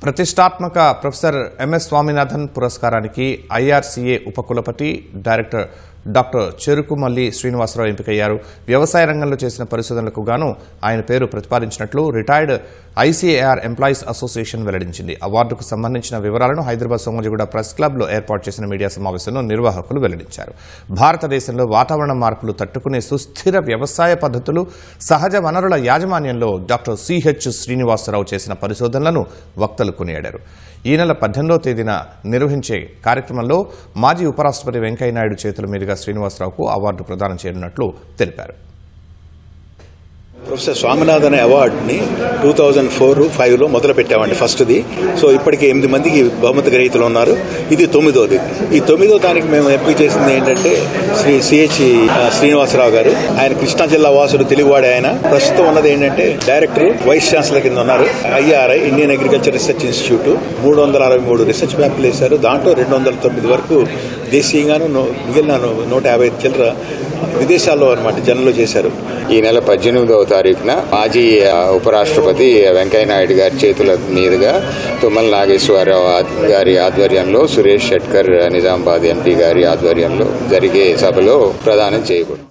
ప్రతిష్టాత్మక professor MS Swaminathan పురస్కారానికి ఐఆర్సీఏ ఉపకులపతి director doctor Cherukumalli Srinivasarao ఎంపికయ్యారు. వ్యవసాయ రంగంలో చేసిన పరిశోధనలకు గాను ఆయన పేరు ప్రతిపాదించినట్లు రిటైర్డ్ ఐసీఏఆర్ ఎంప్లాయీస్ అసోసియేషన్ వెల్లడించింది. అవార్డుకు సంబంధించిన వివరాలను హైదరాబాద్ సోమాజిగూడ ప్రెస్ క్లబ్లో ఏర్పాటు చేసిన మీడియా సమావేశంలో నిర్వాహకులు వెల్లడించారు. భారతదేశంలో వాతావరణ మార్పులు తట్టుకునే సుస్థిర వ్యవసాయ పద్ధతులు, సహజ వనరుల యాజమాన్యంలో డాక్టర్ సిహెచ్ శ్రీనివాసరావు చేసిన పరిశోధనలను వక్తలు కొనియాడారు. ఈ నెల 18వ తేదీన నిర్వహించే కార్యక్రమంలో మాజీ ఉపరాష్ట్రపతి వెంకయ్యనాయుడు చేతుల మీదుగా శ్రీనివాసరావుకు అవార్డు ప్రదానం చేయనున్నట్లు తెలిపారు. ప్రొఫెసర్ స్వామినాథన్ అవార్డుని 2004-05లో మొదలు పెట్టామండి ఫస్ట్ది. సో ఇప్పటికి 8 మందికి బహుమతి గ్రహీతలు ఉన్నారు. ఇది 9వది. ఈ 9వ దానికి మేము ఎంపిక చేసింది ఏంటంటే శ్రీ సిహెచ్ శ్రీనివాసరావు గారు. ఆయన కృష్ణా జిల్లా వాసుడు, తెలుగువాడే. ఆయన ప్రస్తుతం ఉన్నది ఏంటంటే డైరెక్టర్, వైస్ ఛాన్సలర్ కింద ఉన్నారు. IRI Indian agriculture research institute 363 research పేపర్లు వేశారు. దాంట్లో 209 వరకు దేశీయంగాను, మిగిలిన 150 చిల్లర విదేశాల్లో అన్నమాట జనంలో చేశారు. ఈ నెల 18వ తారీఖున మాజీ ఉపరాష్ట్రపతి వెంకయ్యనాయుడు గారి చేతుల మీదుగా తుమ్మల నాగేశ్వరరావు గారి ఆధ్వర్యంలో, సురేష్ షెట్కర్ నిజామాబాద్ ఎంపీ గారి ఆధ్వర్యంలో జరిగే సభలో ప్రదానం చేయబడింది.